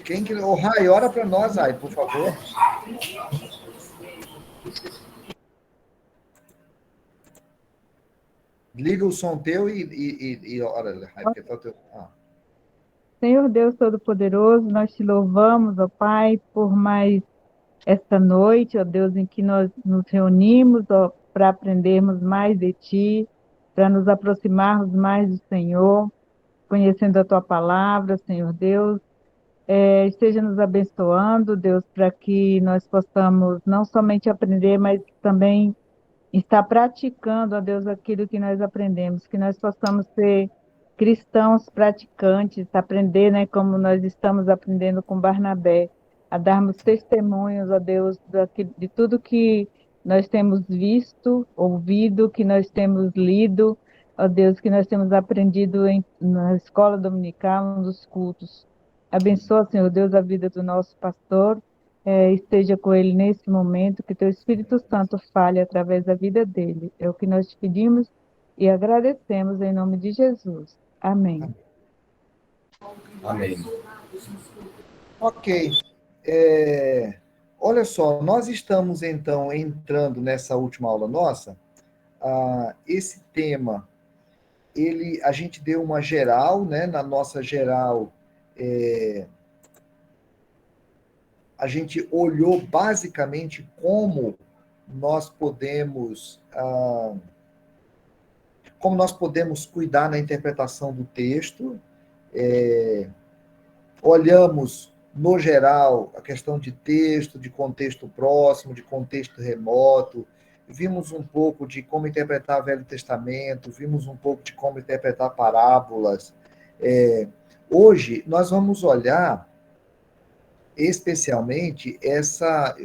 Quem que... Ô, Rai, ora para nós, Rai, por favor. Liga o som teu e ora, Rai, porque tá o teu... Senhor Deus Todo-Poderoso, nós te louvamos, ó Pai, por mais esta noite, ó Deus, em que nós nos reunimos, ó, para aprendermos mais de Ti, para nos aproximarmos mais do Senhor, conhecendo a Tua palavra, Senhor Deus. Esteja nos abençoando, Deus, para que nós possamos não somente aprender, mas também está praticando, ó Deus, aquilo que nós aprendemos, que nós possamos ser cristãos praticantes, aprender, né, como nós estamos aprendendo com Barnabé, a darmos testemunhos, ó Deus, de tudo que nós temos visto, ouvido, que nós temos lido, ó Deus, que nós temos aprendido na escola dominical, nos cultos. Abençoa, Senhor Deus, a vida do nosso pastor, esteja com ele nesse momento, que teu Espírito Santo fale através da vida dele. É o que nós te pedimos e agradecemos em nome de Jesus. Amém. Amém. Ok. Olha só, nós estamos então entrando nessa última aula nossa. Esse tema, a gente deu uma geral, né? Na nossa geral, a gente olhou basicamente como nós podemos cuidar na interpretação do texto. Olhamos, no geral, a questão de texto, de contexto próximo, de contexto remoto, vimos um pouco de como interpretar o Velho Testamento, vimos um pouco de como interpretar parábolas. Hoje, nós vamos olhar especialmente essa...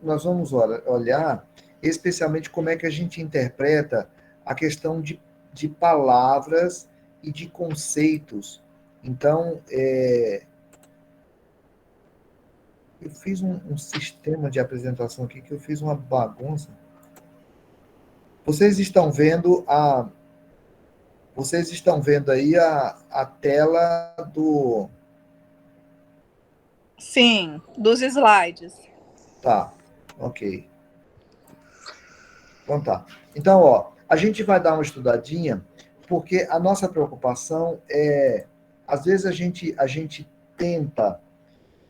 nós vamos olhar especialmente como é que a gente interpreta a questão de palavras e de conceitos. Então, eu fiz um sistema de apresentação aqui que eu fiz uma bagunça. Vocês estão vendo aí a tela do... Sim, dos slides. Tá, ok. Então tá. Então, ó, a gente vai dar uma estudadinha, porque a nossa preocupação às vezes a gente tenta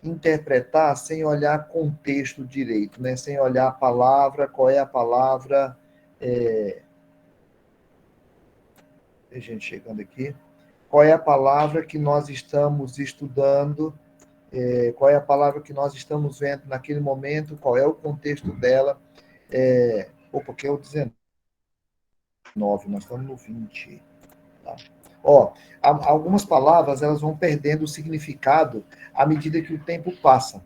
interpretar sem olhar contexto direito, né? Sem olhar a palavra, qual é a palavra. Tem gente chegando aqui. Qual é a palavra que nós estamos estudando? Qual é a palavra que nós estamos vendo naquele momento? Qual é o contexto dela? Porque é o 19, nós estamos no 20. Tá? Ó, algumas palavras elas vão perdendo o significado à medida que o tempo passa.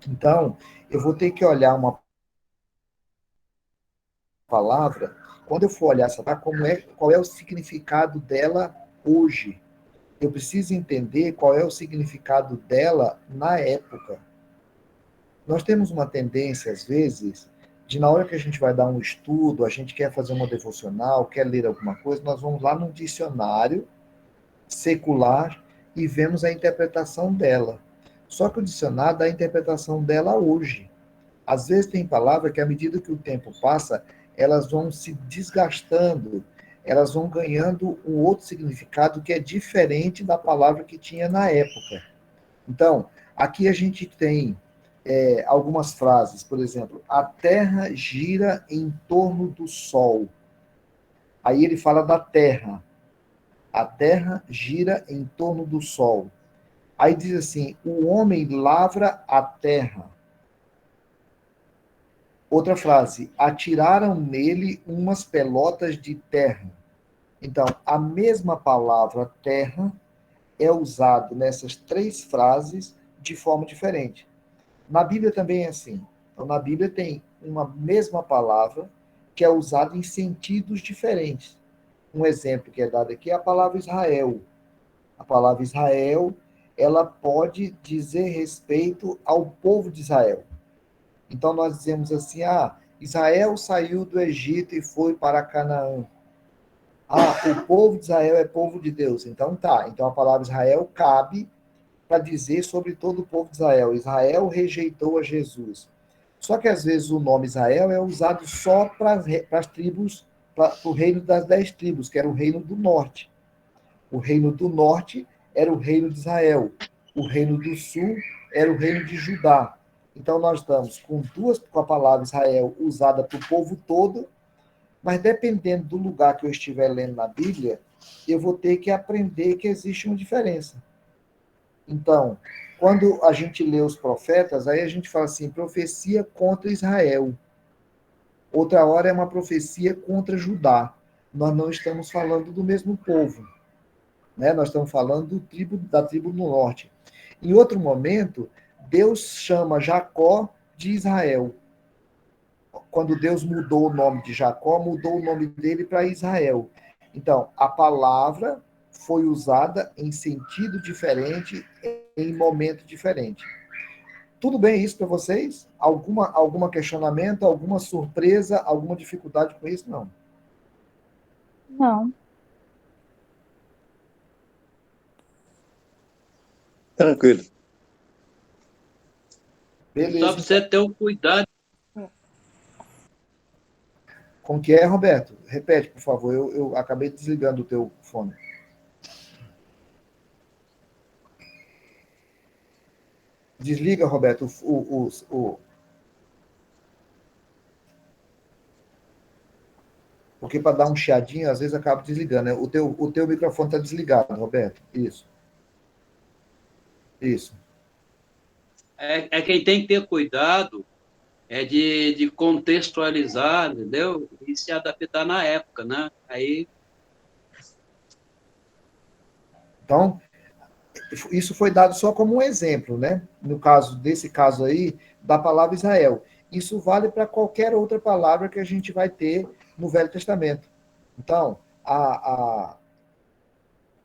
Então, eu vou ter que olhar uma palavra, quando eu for olhar essa palavra, qual é o significado dela hoje. Eu preciso entender qual é o significado dela na época. Nós temos uma tendência, às vezes, de na hora que a gente vai dar um estudo, a gente quer fazer uma devocional, quer ler alguma coisa, nós vamos lá num dicionário secular e vemos a interpretação dela. Só que o dicionário dá a interpretação dela hoje. Às vezes tem palavra que, à medida que o tempo passa, elas vão se desgastando, elas vão ganhando um outro significado que é diferente da palavra que tinha na época. Então, aqui a gente tem algumas frases, por exemplo, a Terra gira em torno do Sol. Aí ele fala da Terra. A Terra gira em torno do Sol. Aí diz assim, o homem lavra a terra. Outra frase, atiraram nele umas pelotas de terra. Então, a mesma palavra terra é usada nessas três frases de forma diferente. Na Bíblia também é assim. Então, na Bíblia tem uma mesma palavra que é usada em sentidos diferentes. Um exemplo que é dado aqui é a palavra Israel. A palavra Israel, ela pode dizer respeito ao povo de Israel. Então nós dizemos assim, Israel saiu do Egito e foi para Canaã. Ah, o povo de Israel é povo de Deus. Então tá. Então a palavra Israel cabe para dizer sobre todo o povo de Israel. Israel rejeitou a Jesus. Só que às vezes o nome Israel é usado só para as tribos, para o reino das 10 tribos, que era o reino do norte. O reino do norte era o reino de Israel. O reino do sul era o reino de Judá. Então nós estamos com a palavra Israel usada para o povo todo, mas dependendo do lugar que eu estiver lendo na Bíblia, eu vou ter que aprender que existe uma diferença. Então, quando a gente lê os profetas, aí a gente fala assim, profecia contra Israel. Outra hora é uma profecia contra Judá. Nós não estamos falando do mesmo povo, né? Nós estamos falando da tribo do norte. Em outro momento, Deus chama Jacó de Israel. Quando Deus mudou o nome de Jacó, mudou o nome dele para Israel. Então, a palavra foi usada em sentido diferente, em momento diferente. Tudo bem isso para vocês? Alguma questionamento, alguma surpresa, alguma dificuldade com isso? Não. Não. Tranquilo. Só Beleza. para você ter o cuidado. Com que é, Roberto? Repete, por favor. Eu acabei desligando o teu fone. Desliga, Roberto, porque para dar um chiadinho, às vezes acaba desligando, né? O teu microfone está desligado, Roberto. Isso. Isso. É quem tem que ter cuidado é de contextualizar, entendeu? E se adaptar na época, né? Aí, Então, isso foi dado só como um exemplo, né? No caso desse caso aí, da palavra Israel. Isso vale para qualquer outra palavra que a gente vai ter no Velho Testamento. Então,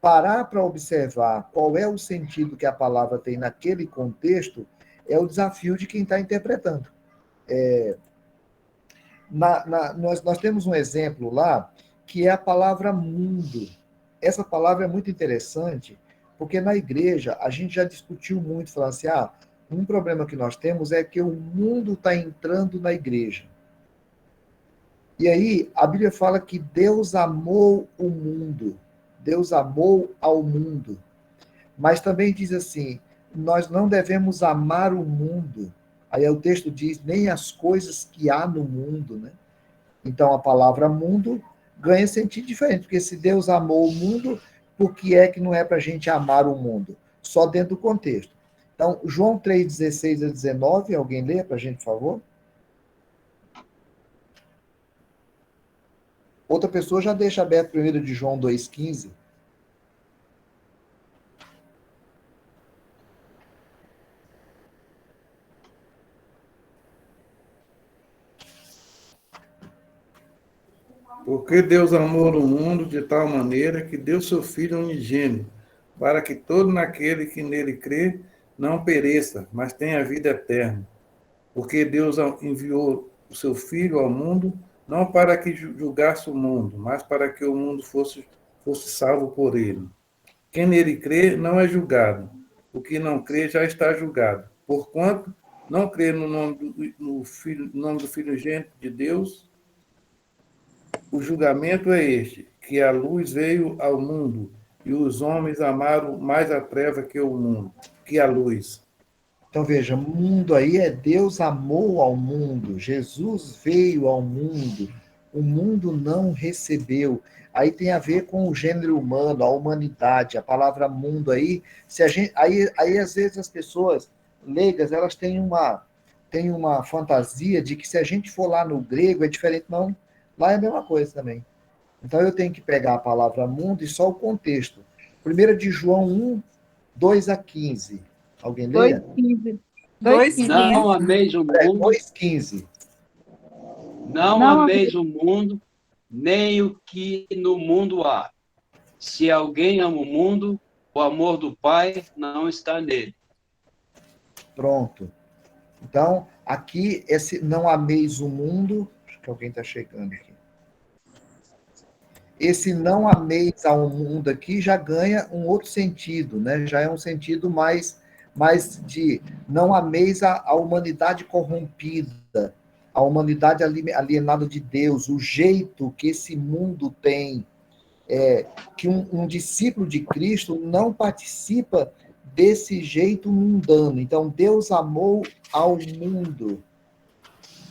parar para observar qual é o sentido que a palavra tem naquele contexto é o desafio de quem está interpretando. Nós temos um exemplo lá que é a palavra mundo. Essa palavra é muito interessante, porque na igreja a gente já discutiu muito, falando assim, um problema que nós temos é que o mundo está entrando na igreja. E aí a Bíblia fala que Deus amou o mundo, Deus amou ao mundo. Mas também diz assim, nós não devemos amar o mundo. Aí o texto diz, nem as coisas que há no mundo, né? Então, a palavra mundo ganha sentido diferente, porque se Deus amou o mundo, por que é que não é para a gente amar o mundo? Só dentro do contexto. Então, João 3,16 a 19, alguém lê para a gente, por favor? Outra pessoa já deixa aberto primeiro de João 2,15. Porque Deus amou o mundo de tal maneira que deu seu Filho unigênito, para que todo naquele que nele crê não pereça, mas tenha vida eterna. Porque Deus enviou o seu Filho ao mundo, não para que julgasse o mundo, mas para que o mundo fosse salvo por ele. Quem nele crê não é julgado. O que não crê já está julgado. Porquanto não crê no nome do Filho Gênito de Deus. O julgamento é este, que a luz veio ao mundo, e os homens amaram mais a treva que o mundo, que a luz. Então, veja, mundo aí é Deus amou ao mundo, Jesus veio ao mundo, o mundo não recebeu. Aí tem a ver com o gênero humano, a humanidade, a palavra mundo aí. Se a gente, aí às vezes as pessoas leigas, elas têm uma fantasia de que se a gente for lá no grego é diferente, não. Lá é a mesma coisa também. Então eu tenho que pegar a palavra mundo e só o contexto. 1 de João 1, 2 a 15. Alguém leia? 2,15. 2,15, né? 2,15. não ameis o mundo, 2,15. não Não, ameis o mundo, nem o que no mundo há. Se alguém ama o mundo, o amor do Pai não está nele. Pronto. Então, aqui, esse não ameis o mundo. Acho que alguém está chegando aqui. esse não ameis ao mundo aqui já ganha um outro sentido, né? Já é um sentido mais de não ameis a humanidade corrompida, a humanidade alienada de Deus, o jeito que esse mundo tem, que um discípulo de Cristo não participa desse jeito mundano. Então, Deus amou ao mundo,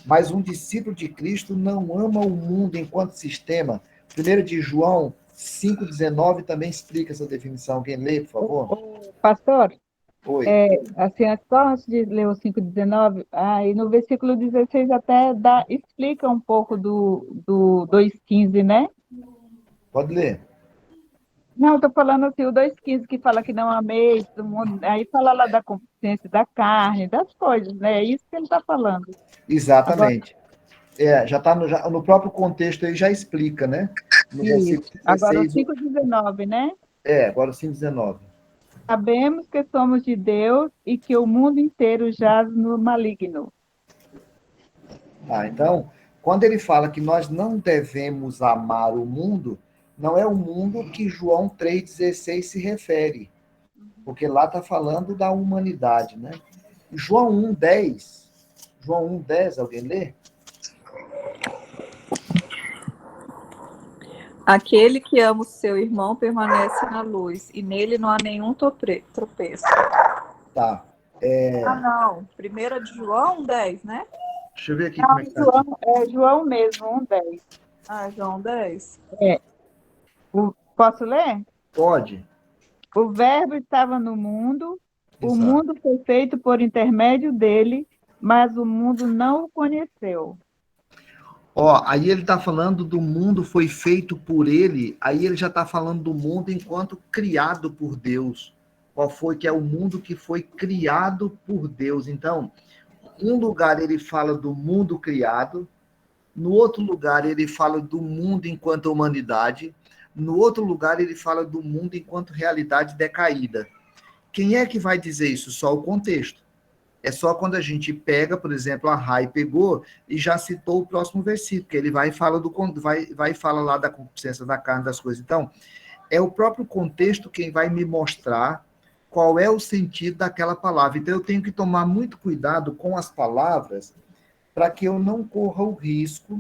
mas um discípulo de Cristo não ama o mundo enquanto sistema. 1 de João 5,19 também explica essa definição. Alguém lê, por favor? Pastor, Oi. assim, só antes de ler o 5,19, aí no versículo 16 até explica um pouco do 2,15, né? Pode ler. Não, estou falando assim, o 2,15 que fala que não ameis do mundo, aí fala lá da consciência da carne, das coisas, né? É isso que ele está falando. Exatamente. Já está no próprio contexto aí, já explica, né? No versículo 16. Agora o 5,19, né? Agora o 5,19. Sabemos que somos de Deus e que o mundo inteiro jaz no maligno. Então, quando ele fala que nós não devemos amar o mundo, não é o mundo que João 3,16 se refere, porque lá está falando da humanidade, né? João 1,10, alguém lê? Aquele que ama o seu irmão permanece na luz, e nele não há nenhum tropeço. Tá. Não. 1 de João 10, né? Deixa eu ver aqui Não, como é que está aqui. É João mesmo, 1,10. João 10. Posso ler? Pode. O Verbo estava no mundo, o Exato. mundo foi feito por intermédio dele, mas o mundo não o conheceu. Aí ele está falando do mundo foi feito por ele, aí ele já está falando do mundo enquanto criado por Deus. Qual foi que é o mundo que foi criado por Deus? Então, um lugar ele fala do mundo criado, no outro lugar ele fala do mundo enquanto humanidade, no outro lugar ele fala do mundo enquanto realidade decaída. Quem é que vai dizer isso? Só o contexto. É só quando a gente pega, por exemplo, a Rai pegou e já citou o próximo versículo, que ele vai e fala vai fala lá da consciência da carne, das coisas. Então, é o próprio contexto quem vai me mostrar qual é o sentido daquela palavra. Então, eu tenho que tomar muito cuidado com as palavras para que eu não corra o risco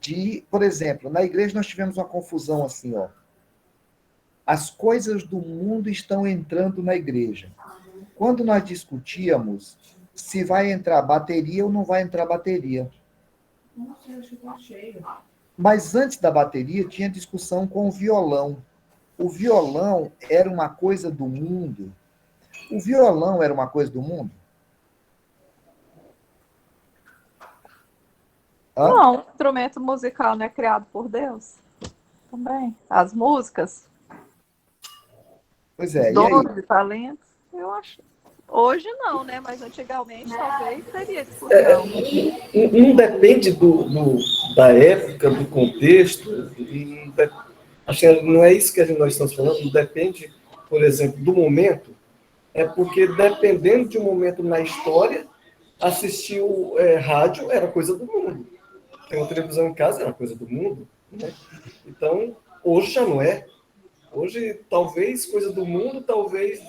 de, por exemplo, na igreja nós tivemos uma confusão assim, as coisas do mundo estão entrando na igreja. Quando nós discutíamos se vai entrar bateria ou não vai entrar bateria. Mas antes da bateria tinha discussão com o violão. O violão era uma coisa do mundo. O violão era uma coisa do mundo? Não, o instrumento musical não é criado por Deus? Também. As músicas? Pois é, 12 talentos? Eu acho. Hoje não, né? Mas antigamente talvez seria discussão. Não depende da época, do contexto. Acho que não é isso que nós estamos falando. Não depende, por exemplo, do momento. É porque dependendo de um momento na história, assistir rádio era coisa do mundo. Ter uma televisão em casa era coisa do mundo. Né? Então, hoje já não é. Hoje, talvez, coisa do mundo, talvez,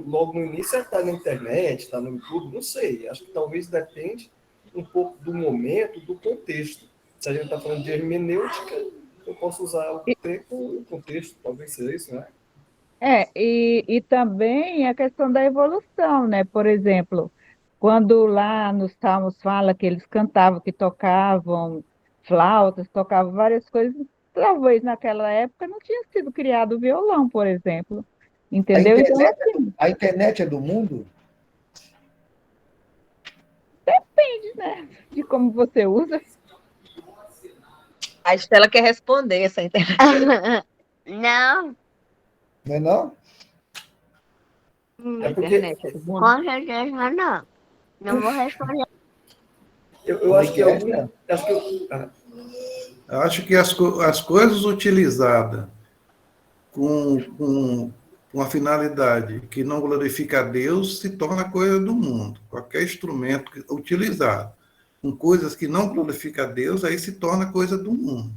logo no início, está na internet, está no YouTube, não sei. Acho que talvez depende um pouco do momento, do contexto. Se a gente está falando de hermenêutica, eu posso usar o tempo e o contexto, talvez seja isso, né? E também a questão da evolução, né? Por exemplo, quando lá nos Salmos fala que eles cantavam, que tocavam flautas, tocavam várias coisas, talvez naquela época não tinha sido criado o violão, por exemplo. Entendeu? A internet é do mundo? Depende, né? De como você usa. A Estela quer responder essa internet. Não. Não é não? É porque... Internet é do mundo. Com certeza não. Não vou responder. Eu acho que Eu acho que as coisas utilizadas com uma finalidade que não glorifica a Deus se torna coisa do mundo. Qualquer instrumento utilizado com coisas que não glorificam a Deus, aí se torna coisa do mundo.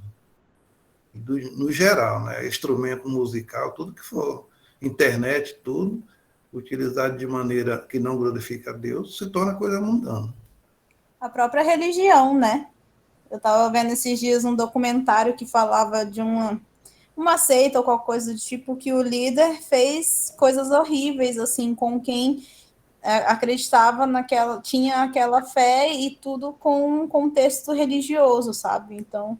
no geral, né? Instrumento musical, tudo que for, internet, tudo, utilizado de maneira que não glorifica a Deus, se torna coisa mundana. A própria religião, né? Eu estava vendo esses dias um documentário que falava de uma seita ou qualquer coisa do tipo, que o líder fez coisas horríveis, assim, com quem acreditava naquela, tinha aquela fé, e tudo com um contexto religioso, sabe? Então,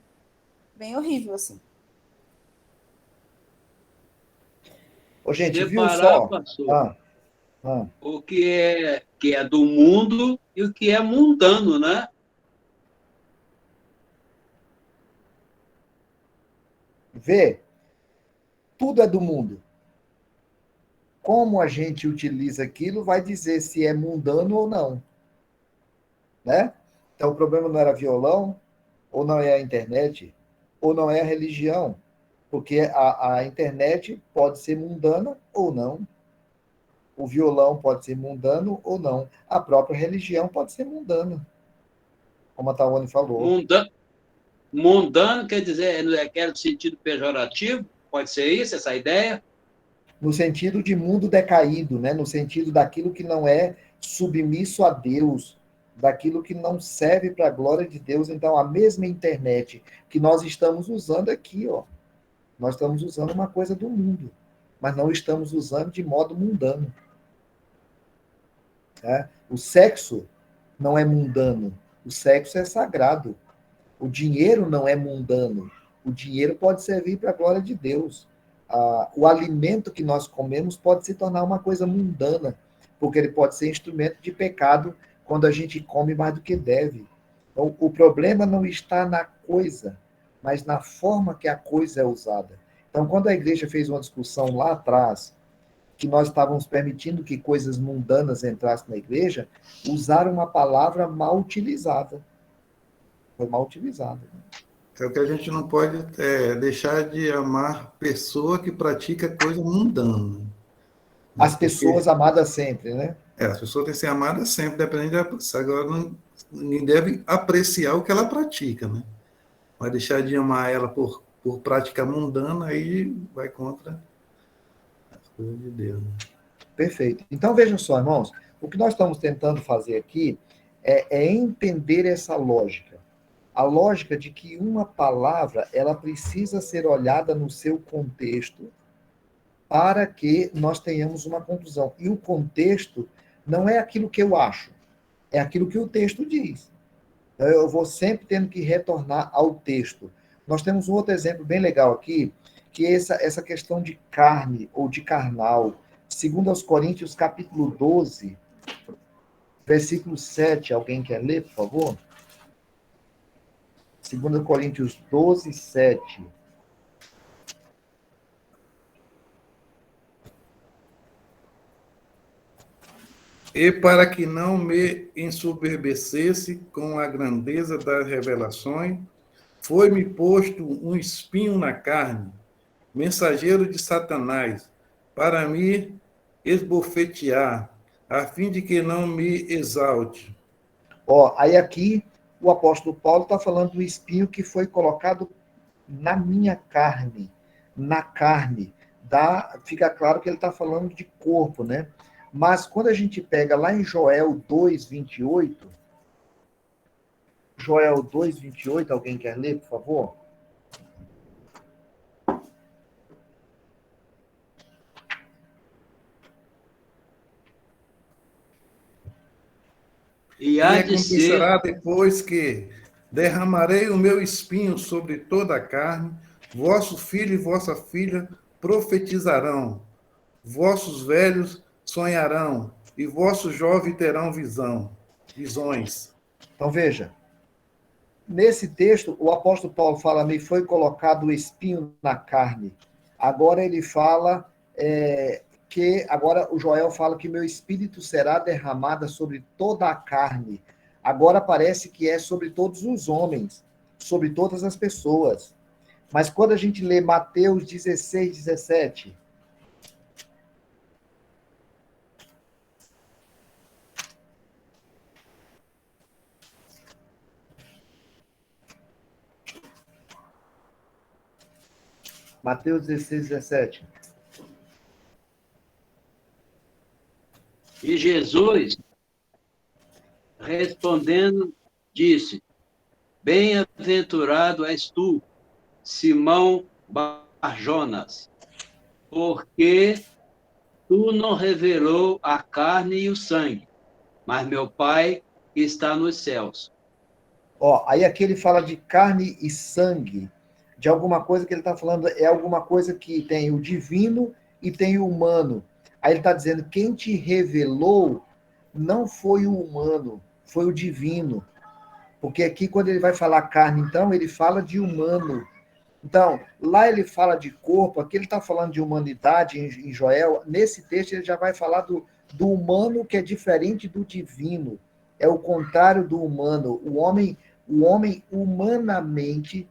bem horrível, assim. Ô, gente, viu Separar, só? pastor, Ah, ah. o que é do mundo e o que é mundano, né? Vê, tudo é do mundo. Como a gente utiliza aquilo vai dizer se é mundano ou não, né? Então o problema não era violão, ou não é a internet, ou não é a religião, porque a internet pode ser mundana ou não, o violão pode ser mundano ou não, a própria religião pode ser mundana, como a Tawane falou. Mundano, mundano quer dizer, quer no sentido pejorativo? Pode ser isso, essa ideia? No sentido de mundo decaído, né? No sentido daquilo que não é submisso a Deus, daquilo que não serve para a glória de Deus. Então, a mesma internet que nós estamos usando aqui, ó, nós estamos usando uma coisa do mundo, mas não estamos usando de modo mundano. Né? O sexo não é mundano, o sexo é sagrado. O dinheiro não é mundano, o dinheiro pode servir para a glória de Deus. O alimento que nós comemos pode se tornar uma coisa mundana, porque ele pode ser instrumento de pecado quando a gente come mais do que deve. Então, o problema não está na coisa, mas na forma que a coisa é usada. Então, quando a igreja fez uma discussão lá atrás, que nós estávamos permitindo que coisas mundanas entrassem na igreja, usaram uma palavra mal utilizada. Foi mal utilizada. É o que a gente não pode deixar de amar pessoa que pratica coisa mundana. Né? As Porque pessoas amadas sempre, né? as pessoas têm que ser amadas sempre, dependendo da apreciação. Agora, ninguém deve apreciar o que ela pratica, né? Vai deixar de amar ela por prática mundana, aí vai contra as coisas de Deus. Né? Perfeito. Então, vejam só, irmãos, o que nós estamos tentando fazer aqui é entender essa lógica. A lógica de que uma palavra, ela precisa ser olhada no seu contexto para que nós tenhamos uma conclusão. E o contexto não é aquilo que eu acho, é aquilo que o texto diz. Então, eu vou sempre tendo que retornar ao texto. Nós temos um outro exemplo bem legal aqui, que é essa questão de carne ou de carnal. Segundo aos Coríntios, capítulo 12, versículo 7. Alguém quer ler, por favor? Segundo Coríntios 12, 7. E para que não me ensoberbecesse com a grandeza das revelações, foi-me posto um espinho na carne, mensageiro de Satanás, para me esbofetear, a fim de que não me exalte. Ó, aí aqui o apóstolo Paulo está falando do espinho que foi colocado na minha carne, na carne. Fica claro que ele está falando de corpo, né? Mas quando a gente pega lá em Joel 2:28, Joel 2:28, alguém quer ler, por favor? E E há de ser, acontecerá depois que derramarei o meu espinho sobre toda a carne, vosso filho e vossa filha profetizarão, vossos velhos sonharão, e vossos jovens terão visões. Então veja, nesse texto o apóstolo Paulo fala, me foi colocado o espinho na carne. Agora ele fala que agora o Joel fala que meu espírito será derramado sobre toda a carne. Agora parece que é sobre todos os homens, sobre todas as pessoas. Mas quando a gente lê Mateus 16, 17, Mateus 16, 17. E Jesus, respondendo, disse: Bem-aventurado és tu, Simão Barjonas, porque tu não revelou a carne e o sangue, mas meu Pai que está nos céus. Ó, aí aqui ele fala de carne e sangue, de alguma coisa que ele está falando, é alguma coisa que tem o divino e tem o humano. Aí ele está dizendo, quem te revelou não foi o humano, foi o divino. Porque aqui, quando ele vai falar carne, então, ele fala de humano. Então, lá ele fala de corpo, aqui ele está falando de humanidade em Joel. Nesse texto ele já vai falar do humano que é diferente do divino. É o contrário do humano. O homem humanamente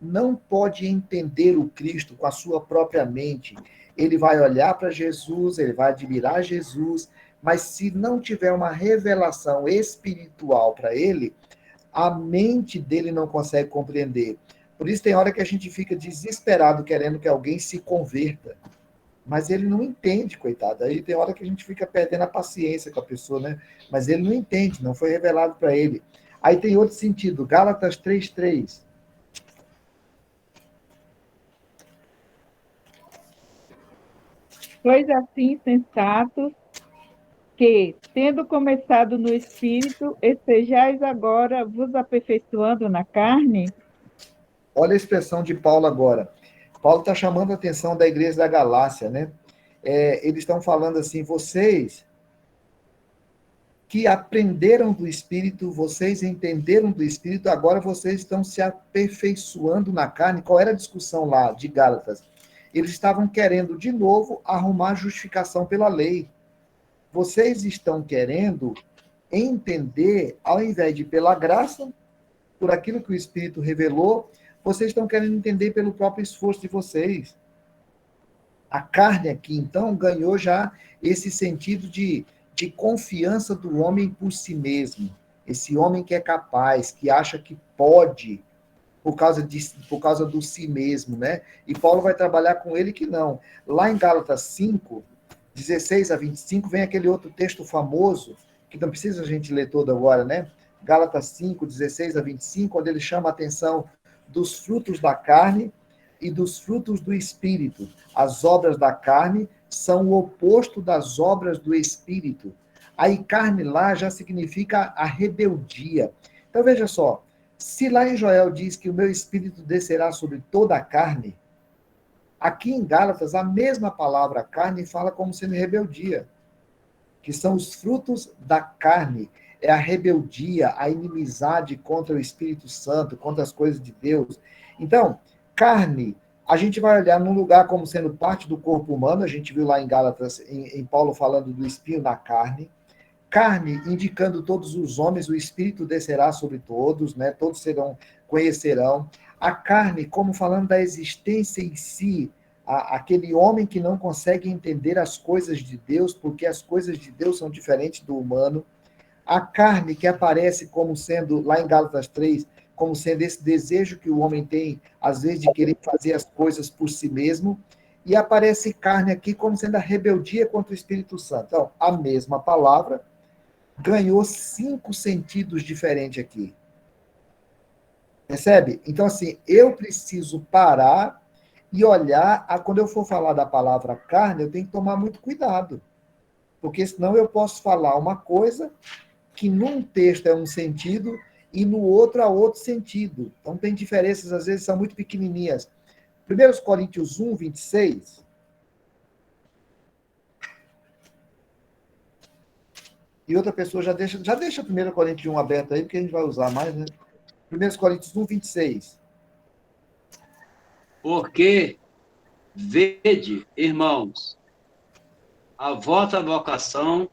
não pode entender o Cristo com a sua própria mente. Ele vai olhar para Jesus, ele vai admirar Jesus, mas se não tiver uma revelação espiritual para ele, a mente dele não consegue compreender. Por isso tem hora que a gente fica desesperado querendo que alguém se converta. Mas ele não entende, coitado. Aí tem hora que a gente fica perdendo a paciência com a pessoa, né? Mas ele não entende, não foi revelado para ele. Aí tem outro sentido, Gálatas 3:3. Pois assim, sensatos, que, tendo começado no Espírito, estejais agora vos aperfeiçoando na carne? Olha a expressão de Paulo agora. Paulo está chamando a atenção da igreja da Galácia, né? Eles estão falando assim, vocês que aprenderam do Espírito, vocês entenderam do Espírito, agora vocês estão se aperfeiçoando na carne. Qual era a discussão lá de Gálatas? Eles estavam querendo, de novo, arrumar justificação pela lei. Vocês estão querendo entender, ao invés de pela graça, por aquilo que o Espírito revelou, vocês estão querendo entender pelo próprio esforço de vocês. A carne aqui, então, ganhou já esse sentido de confiança do homem por si mesmo. Esse homem que é capaz, que acha que pode, por causa do si mesmo, né? E Paulo vai trabalhar com ele que não. Lá em Gálatas 5, 16 a 25, vem aquele outro texto famoso, que não precisa a gente ler todo agora, né? Gálatas 5, 16 a 25, onde ele chama a atenção dos frutos da carne e dos frutos do Espírito. As obras da carne são o oposto das obras do Espírito. Aí carne lá já significa a rebeldia. Então veja só, se lá em Joel diz que o meu Espírito descerá sobre toda a carne, aqui em Gálatas a mesma palavra carne fala como sendo rebeldia, que são os frutos da carne. É a rebeldia, a inimizade contra o Espírito Santo, contra as coisas de Deus. Então, carne, a gente vai olhar num lugar como sendo parte do corpo humano, a gente viu lá em Gálatas, em Paulo falando do espinho da carne. Carne, indicando todos os homens, o Espírito descerá sobre todos, né? Todos conhecerão. A carne, como falando da existência em si, aquele homem que não consegue entender as coisas de Deus, porque as coisas de Deus são diferentes do humano. A carne que aparece como sendo, lá em Gálatas 3, como sendo esse desejo que o homem tem, às vezes, de querer fazer as coisas por si mesmo, e aparece carne aqui como sendo a rebeldia contra o Espírito Santo. Então, a mesma palavra ganhou 5 sentidos diferentes aqui. Percebe? Então, assim, eu preciso parar e olhar, quando eu for falar da palavra carne, eu tenho que tomar muito cuidado, porque senão eu posso falar uma coisa que num texto é um sentido e no outro há outro sentido. Então tem diferenças, às vezes são muito pequenininhas. 1 Coríntios 1, 26. E outra pessoa já deixa 1 Coríntios 1 aberto aí, porque a gente vai usar mais, né? 1 Coríntios 1, 26. Porque, vede, irmãos, a vossa vocação,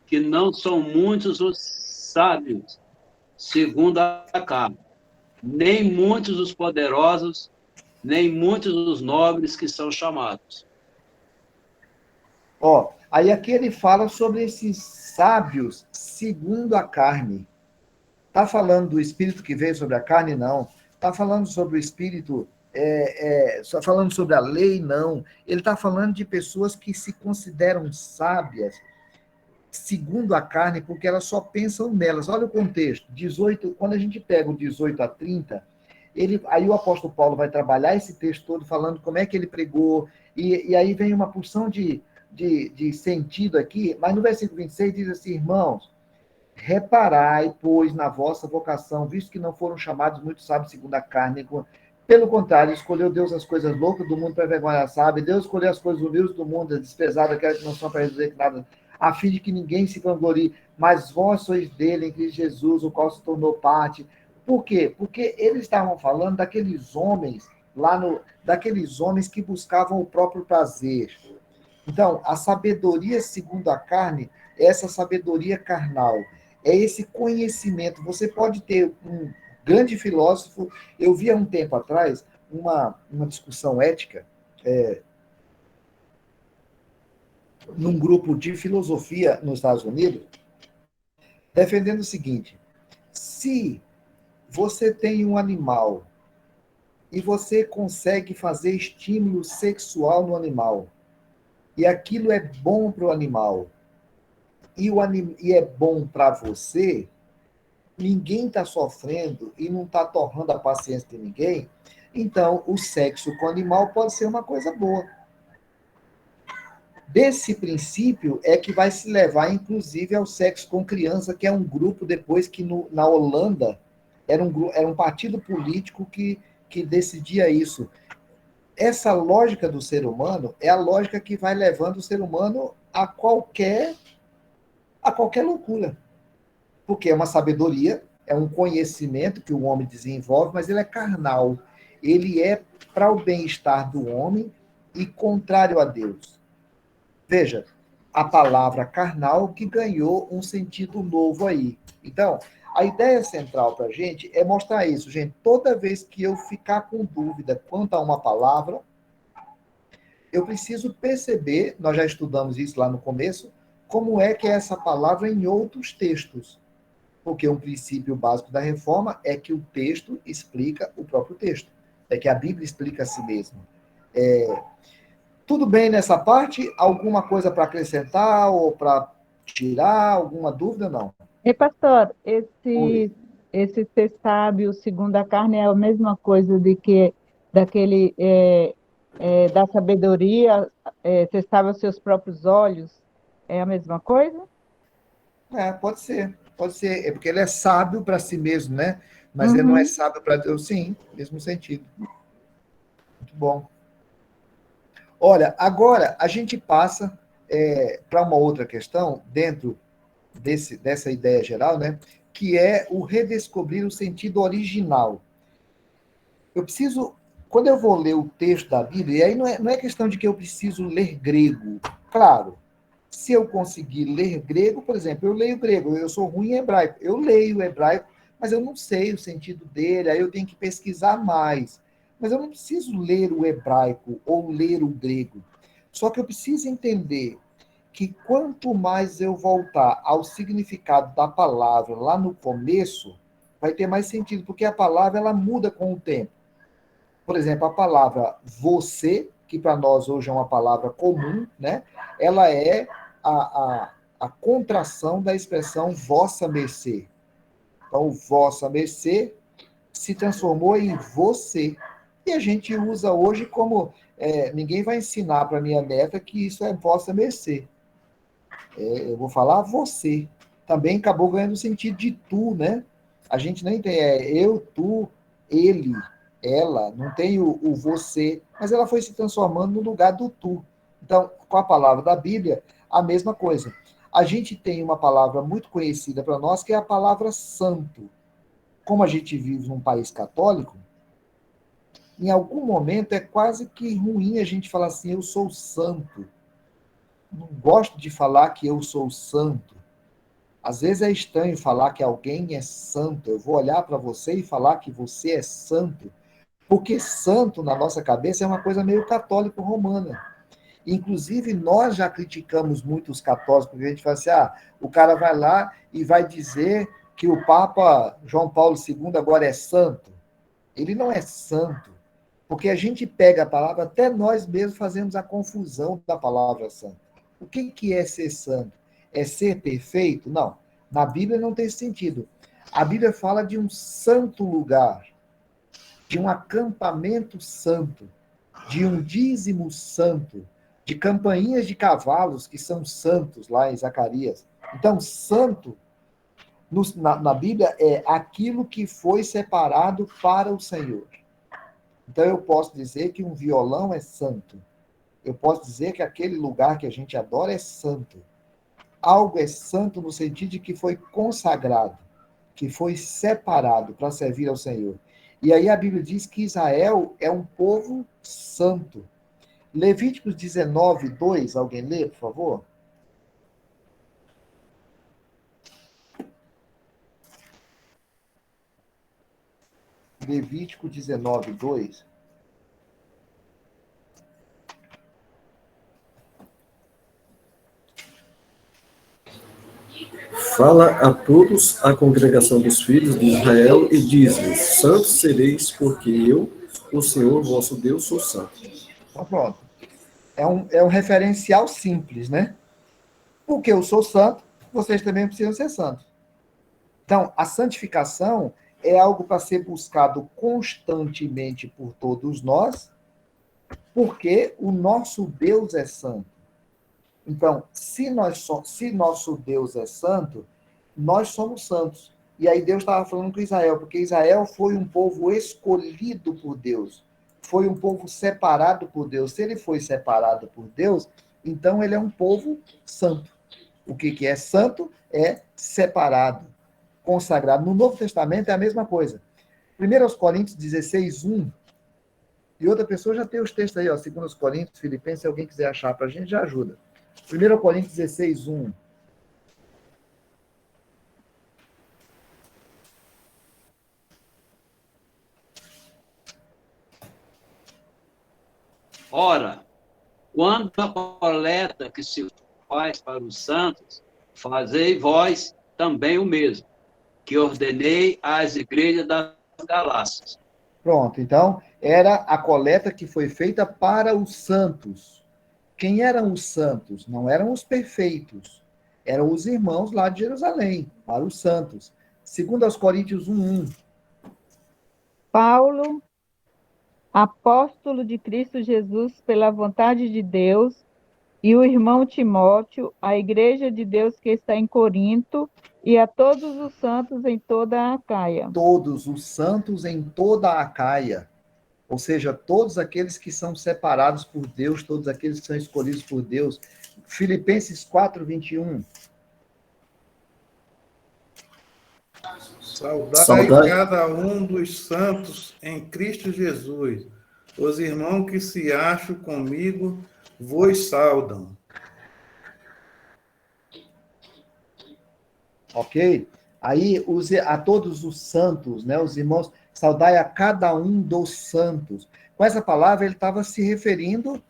que não são muitos os sábios, segundo a carne, nem muitos os poderosos, nem muitos os nobres que são chamados. Ó, aí aqui ele fala sobre esses sábios segundo a carne. Está falando do Espírito que veio sobre a carne? Não. Está falando sobre o Espírito só falando sobre a lei, não. Ele está falando de pessoas que se consideram sábias segundo a carne, porque elas só pensam nelas. Olha o contexto, 18, quando a gente pega o 18 a 30, aí o apóstolo Paulo vai trabalhar esse texto todo falando como é que ele pregou, e aí vem uma porção de sentido aqui, mas no versículo 26 diz assim, irmãos, reparai, pois, na vossa vocação, visto que não foram chamados muitos sábios segundo a carne, pelo contrário, escolheu Deus as coisas loucas do mundo para envergonhar, sabe? Deus escolheu as coisas humildes do mundo, as desprezadas, aquelas que não são para dizer nada, a fim de que ninguém se vanglorie, mas vós sois dele, em Cristo Jesus, o qual se tornou parte. Por quê? Porque eles estavam falando daqueles homens, daqueles homens que buscavam o próprio prazer. Então, a sabedoria segundo a carne é essa sabedoria carnal, é esse conhecimento. Você pode ter um grande filósofo. Eu vi há um tempo atrás uma discussão ética num grupo de filosofia nos Estados Unidos, defendendo o seguinte: se você tem um animal e você consegue fazer estímulo sexual no animal, e aquilo é bom para o animal, e é bom para você, ninguém está sofrendo e não está torrando a paciência de ninguém, então o sexo com o animal pode ser uma coisa boa. Desse princípio é que vai se levar, inclusive, ao sexo com criança, que é um grupo depois que na Holanda era um partido político que decidia isso. Essa lógica do ser humano é a lógica que vai levando o ser humano a qualquer loucura. Porque é uma sabedoria, é um conhecimento que o homem desenvolve, mas ele é carnal. Ele é para o bem-estar do homem e contrário a Deus. Veja, a palavra carnal que ganhou um sentido novo aí. Então, a ideia central para a gente é mostrar isso, gente. Toda vez que eu ficar com dúvida quanto a uma palavra, eu preciso perceber, nós já estudamos isso lá no começo, como é que é essa palavra em outros textos. Porque um princípio básico da reforma é que o texto explica o próprio texto. É que a Bíblia explica a si mesma. Tudo bem nessa parte? Alguma coisa para acrescentar ou para tirar? Alguma dúvida? Não. E, pastor, Oi. esse ser sábio segundo a carne é a mesma coisa daquele da sabedoria, ser sábio aos seus próprios olhos? É a mesma coisa? Pode ser. Pode ser. É porque ele é sábio para si mesmo, né? Mas ele não é Uhum. sábio para Deus. Sim, mesmo sentido. Muito bom. Olha, agora a gente passa para uma outra questão, dentro dessa ideia geral, né? Que é o redescobrir o sentido original. Eu preciso, quando eu vou ler o texto da Bíblia, e aí não é questão de que eu preciso ler grego. Claro, se eu conseguir ler grego, por exemplo, eu leio grego, eu sou ruim em hebraico, eu leio hebraico, mas eu não sei o sentido dele, aí eu tenho que pesquisar mais. Mas eu não preciso ler o hebraico ou ler o grego. Só que eu preciso entender que quanto mais eu voltar ao significado da palavra lá no começo, vai ter mais sentido, porque a palavra ela muda com o tempo. Por exemplo, a palavra você, que para nós hoje é uma palavra comum, né? Ela é a contração da expressão vossa mercê. Então, vossa mercê se transformou em você. E a gente usa hoje como... ninguém vai ensinar para minha neta que isso é vossa mercê. Eu vou falar você. Também acabou ganhando o sentido de tu, né? A gente nem tem eu, tu, ele, ela, não tem o você, mas ela foi se transformando no lugar do tu. Então, com a palavra da Bíblia, a mesma coisa. A gente tem uma palavra muito conhecida para nós, que é a palavra santo. Como a gente vive num país católico, em algum momento é quase que ruim a gente falar assim, eu sou santo. Não gosto de falar que eu sou santo. Às vezes é estranho falar que alguém é santo. Eu vou olhar para você e falar que você é santo. Porque santo, na nossa cabeça, é uma coisa meio católico-romana. Inclusive, nós já criticamos muito os católicos, porque a gente fala assim, o cara vai lá e vai dizer que o Papa João Paulo II agora é santo. Ele não é santo. Porque a gente pega a palavra, até nós mesmos fazemos a confusão da palavra santo. O que é ser santo? É ser perfeito? Não. Na Bíblia não tem esse sentido. A Bíblia fala de um santo lugar, de um acampamento santo, de um dízimo santo, de campainhas de cavalos que são santos lá em Zacarias. Então, santo na Bíblia é aquilo que foi separado para o Senhor. Então, eu posso dizer que um violão é santo. Eu posso dizer que aquele lugar que a gente adora é santo. Algo é santo no sentido de que foi consagrado, que foi separado para servir ao Senhor. E aí a Bíblia diz que Israel é um povo santo. Levíticos 19, 2, alguém lê, por favor? Levítico 19, 2. Fala a todos a congregação dos filhos de Israel e diz-lhes: santos sereis, porque eu, o Senhor vosso Deus, sou santo. Então, pronto. É um referencial simples, né? Porque eu sou santo, vocês também precisam ser santos. Então, a santificação é algo para ser buscado constantemente por todos nós, porque o nosso Deus é santo. Então, se nosso Deus é santo, nós somos santos. E aí Deus estava falando com Israel, porque Israel foi um povo escolhido por Deus, foi um povo separado por Deus. Se ele foi separado por Deus, então ele é um povo santo. O que é santo é separado, consagrado. No Novo Testamento é a mesma coisa. 1 Coríntios 16, 1. E outra pessoa já tem os textos aí, ó, 2 Coríntios, Filipenses, se alguém quiser achar para a gente, já ajuda. 1 Coríntios 16, 1. Ora, quando a coleta que se faz para os santos, fazei vós também o mesmo, que ordenei às igrejas das Galácias. Pronto, então, era a coleta que foi feita para os santos. Quem eram os santos? Não eram os perfeitos. Eram os irmãos lá de Jerusalém, para os santos. 2 Coríntios 1, 1. Paulo, apóstolo de Cristo Jesus pela vontade de Deus, e o irmão Timóteo, a igreja de Deus que está em Corinto, e a todos os santos em toda a Acaia. Todos os santos em toda a Acaia. Ou seja, todos aqueles que são separados por Deus, todos aqueles que são escolhidos por Deus. Filipenses 4, 21. Saudai cada um dos santos em Cristo Jesus. Os irmãos que se acham comigo vos saudam. Ok? Aí, a todos os santos, né, os irmãos, saudai a cada um dos santos. Com essa palavra, ele estava se referindo,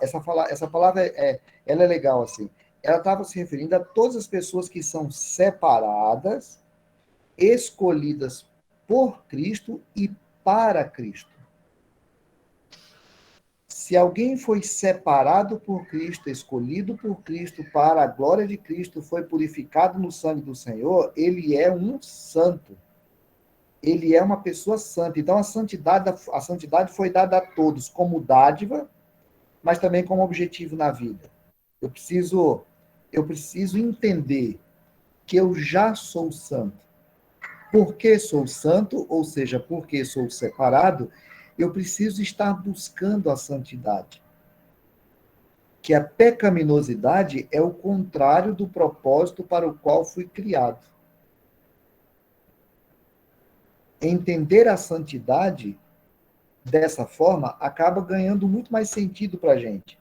essa palavra, ela é legal, assim, ela estava se referindo a todas as pessoas que são separadas, escolhidas por Cristo e para Cristo. Se alguém foi separado por Cristo, escolhido por Cristo para a glória de Cristo, foi purificado no sangue do Senhor, ele é um santo. Ele é uma pessoa santa. Então, a santidade foi dada a todos como dádiva, mas também como objetivo na vida. Eu preciso entender que eu já sou santo. Porque sou santo, ou seja, porque sou separado, eu preciso estar buscando a santidade. Que a pecaminosidade é o contrário do propósito para o qual fui criado. Entender a santidade dessa forma acaba ganhando muito mais sentido para a gente.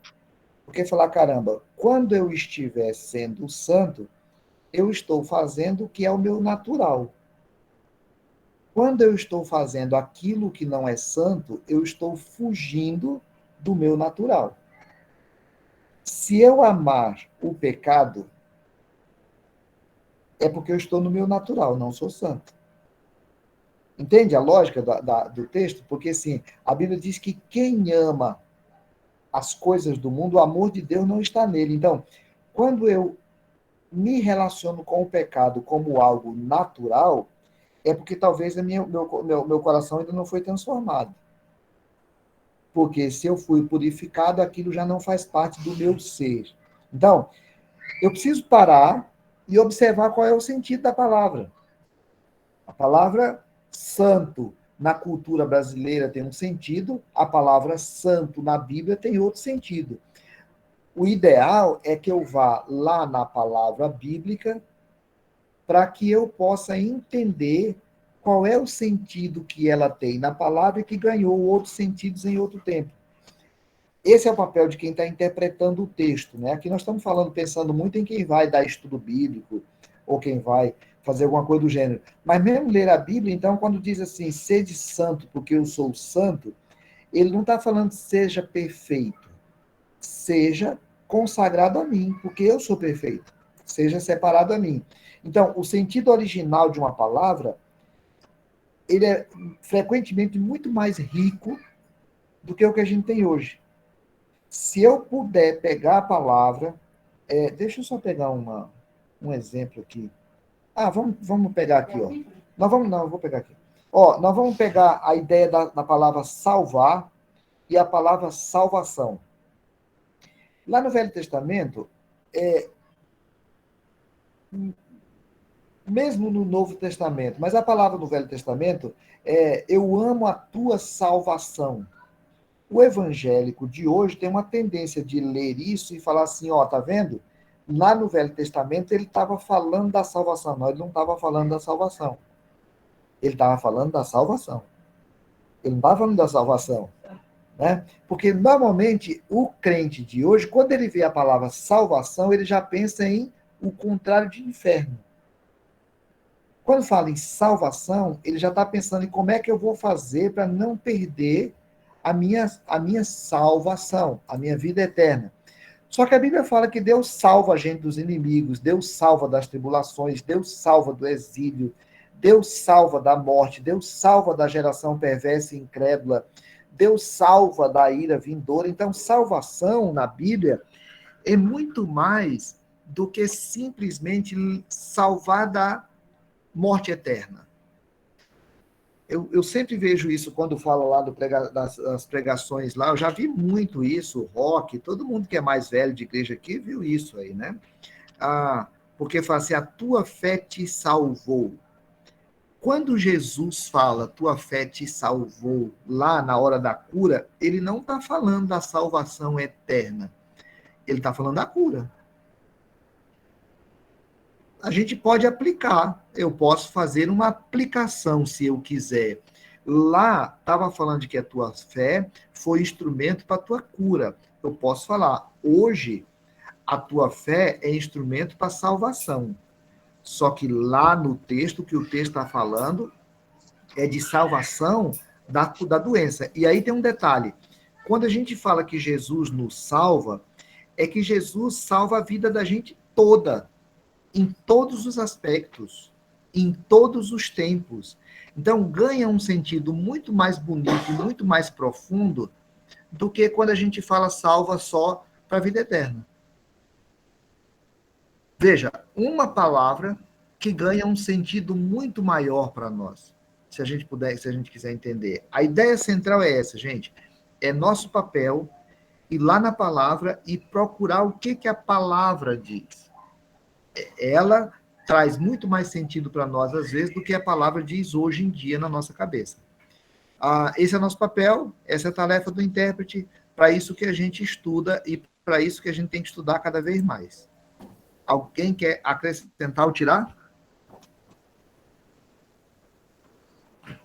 Porque falar, caramba, quando eu estiver sendo santo, eu estou fazendo o que é o meu natural. Quando eu estou fazendo aquilo que não é santo, eu estou fugindo do meu natural. Se eu amar o pecado, é porque eu estou no meu natural, não sou santo. Entende a lógica do texto? Porque, assim, a Bíblia diz que quem ama as coisas do mundo, o amor de Deus não está nele. Então, quando eu me relaciono com o pecado como algo natural, é porque talvez meu coração ainda não foi transformado. Porque se eu fui purificado, aquilo já não faz parte do meu ser. Então, eu preciso parar e observar qual é o sentido da palavra. A palavra santo na cultura brasileira tem um sentido, a palavra santo na Bíblia tem outro sentido. O ideal é que eu vá lá na palavra bíblica para que eu possa entender qual é o sentido que ela tem na palavra e que ganhou outros sentidos em outro tempo. Esse é o papel de quem está interpretando o texto, né? Aqui nós estamos falando, pensando muito em quem vai dar estudo bíblico, ou quem vai fazer alguma coisa do gênero. Mas mesmo ler a Bíblia, então, quando diz assim, sede santo porque eu sou santo, ele não está falando seja perfeito, seja consagrado a mim, porque eu sou perfeito, seja separado a mim. Então, o sentido original de uma palavra, ele é frequentemente muito mais rico do que o que a gente tem hoje. Se eu puder pegar a palavra, deixa eu só pegar um exemplo aqui. Vamos pegar aqui, ó. Eu vou pegar aqui. Ó, nós vamos pegar a ideia da palavra salvar e a palavra salvação. Lá no Velho Testamento, mesmo no Novo Testamento, mas a palavra no Velho Testamento é eu amo a tua salvação. O evangélico de hoje tem uma tendência de ler isso e falar assim, ó, tá vendo? Lá no Velho Testamento ele estava falando da salvação. Não, ele não estava falando da salvação. Ele estava falando da salvação. Ele não estava falando da salvação. Né? Porque, normalmente, o crente de hoje, quando ele vê a palavra salvação, ele já pensa em o contrário de inferno. Quando fala em salvação, ele já está pensando em como é que eu vou fazer para não perder a minha salvação, a minha vida eterna. Só que a Bíblia fala que Deus salva a gente dos inimigos, Deus salva das tribulações, Deus salva do exílio, Deus salva da morte, Deus salva da geração perversa e incrédula, Deus salva da ira vindoura. Então, salvação na Bíblia é muito mais do que simplesmente salvar da morte eterna. Eu sempre vejo isso quando falo lá das pregações lá, eu já vi muito isso, rock, todo mundo que é mais velho de igreja aqui viu isso aí, né? Porque fala assim, a tua fé te salvou. Quando Jesus fala, tua fé te salvou, lá na hora da cura, ele não está falando da salvação eterna, ele está falando da cura. A gente pode aplicar, eu posso fazer uma aplicação se eu quiser. Lá, estava falando de que a tua fé foi instrumento para a tua cura. Eu posso falar, hoje, a tua fé é instrumento para a salvação. Só que lá no texto, o que o texto está falando é de salvação da doença. E aí tem um detalhe. Quando a gente fala que Jesus nos salva, é que Jesus salva a vida da gente toda, em todos os aspectos, em todos os tempos. Então, ganha um sentido muito mais bonito e muito mais profundo do que quando a gente fala salva só para a vida eterna. Veja, uma palavra que ganha um sentido muito maior para nós, se a gente quiser entender. A ideia central é essa, gente. É nosso papel ir lá na palavra e procurar o que a palavra diz. Ela traz muito mais sentido para nós, às vezes, do que a palavra diz hoje em dia na nossa cabeça. Esse é o nosso papel, essa é a tarefa do intérprete, para isso que a gente estuda e para isso que a gente tem que estudar cada vez mais. Alguém quer acrescentar ou tirar?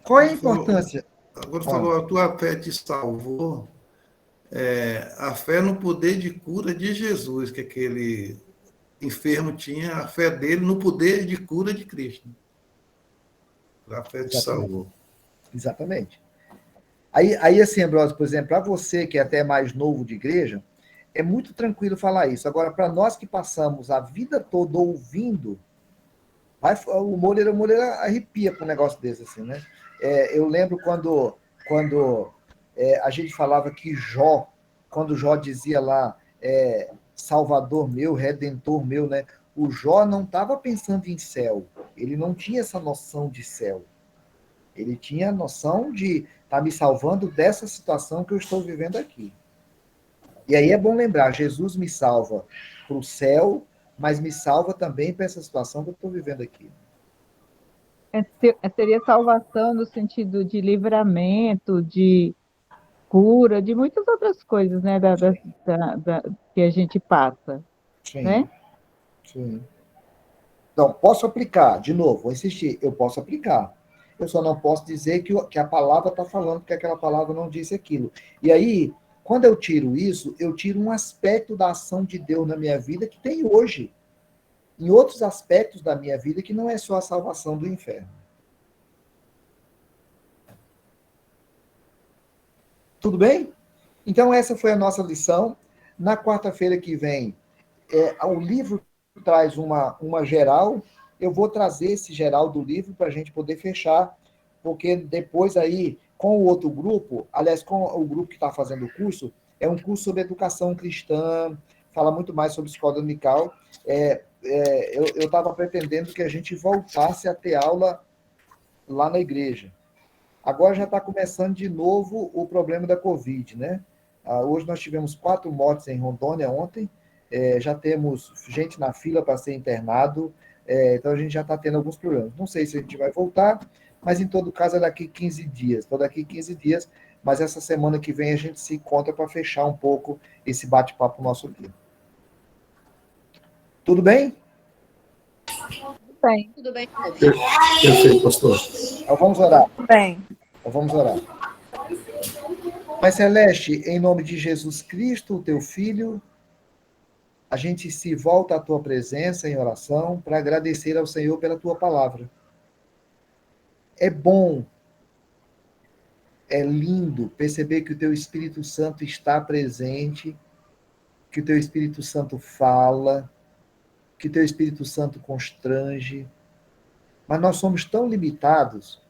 Qual é a importância? Agora falou, a tua fé te salvou. A fé no poder de cura de Jesus, que aquele enfermo tinha, a fé dele no poder de cura de Cristo. A fé te salvou. Exatamente. Aí, assim, Ambrosio, por exemplo, para você que é até mais novo de igreja, é muito tranquilo falar isso. Agora, para nós que passamos a vida toda ouvindo, o Moreira arrepia com um negócio desse, assim, né? Eu lembro quando a gente falava que Jó, quando Jó dizia lá, Salvador meu, Redentor meu, né? O Jó não estava pensando em céu, ele não tinha essa noção de céu. Ele tinha a noção de estar me salvando dessa situação que eu estou vivendo aqui. E aí é bom lembrar, Jesus me salva para o céu, mas me salva também para essa situação que eu estou vivendo aqui. Seria salvação no sentido de livramento, de cura, de muitas outras coisas, né, que a gente passa, Sim, né? sim. Então, posso aplicar, de novo, vou insistir, eu posso aplicar. Eu só não posso dizer que a palavra está falando que aquela palavra não disse aquilo. E aí, quando eu tiro isso, eu tiro um aspecto da ação de Deus na minha vida que tem hoje. Em outros aspectos da minha vida que não é só a salvação do inferno. Tudo bem? Então, essa foi a nossa lição. Na quarta-feira que vem, o livro traz uma geral. Eu vou trazer esse geral do livro para a gente poder fechar, porque depois aí, com o outro grupo, aliás, com o grupo que está fazendo o curso, é um curso sobre educação cristã, fala muito mais sobre escola dominical. Eu estava pretendendo que a gente voltasse a ter aula lá na igreja. Agora já está começando de novo o problema da Covid, né? Hoje nós tivemos 4 mortes em Rondônia ontem, já temos gente na fila para ser internado, então a gente já está tendo alguns problemas. Não sei se a gente vai voltar, mas em todo caso é daqui 15 dias. Então daqui 15 dias, mas essa semana que vem a gente se encontra para fechar um pouco esse bate-papo nosso aqui. Tudo bem? Bem, Tudo bem. Perfeito, pastor. Então vamos orar. Bem, Então vamos orar. Pai Celeste, em nome de Jesus Cristo, o teu Filho, a gente se volta à tua presença em oração para agradecer ao Senhor pela tua palavra. É bom, é lindo perceber que o teu Espírito Santo está presente, que o teu Espírito Santo fala, que o teu Espírito Santo constrange. Mas nós somos tão limitados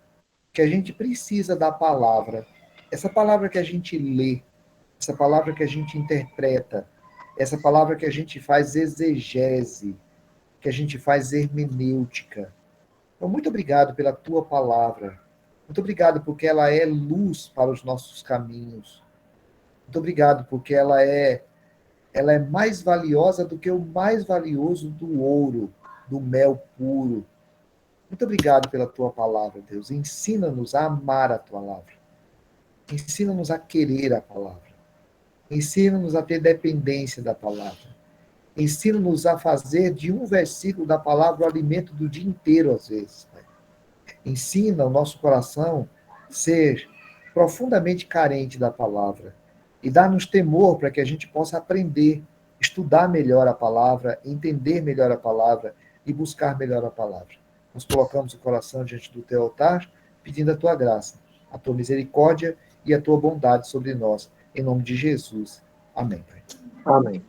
que a gente precisa da palavra. Essa palavra que a gente lê, essa palavra que a gente interpreta, essa palavra que a gente faz exegese, que a gente faz hermenêutica. Então, muito obrigado pela tua palavra. Muito obrigado porque ela é luz para os nossos caminhos. Muito obrigado porque ela é mais valiosa do que o mais valioso do ouro, do mel puro. Muito obrigado pela tua palavra, Deus. Ensina-nos a amar a tua palavra. Ensina-nos a querer a palavra. Ensina-nos a ter dependência da palavra. Ensina-nos a fazer de um versículo da palavra o alimento do dia inteiro, às vezes. Pai. Ensina o nosso coração a ser profundamente carente da palavra. E dá-nos temor para que a gente possa aprender, estudar melhor a palavra, entender melhor a palavra e buscar melhor a palavra. Nós colocamos o coração diante do teu altar, pedindo a tua graça, a tua misericórdia e a tua bondade sobre nós. Em nome de Jesus. Amém, Pai. Amém.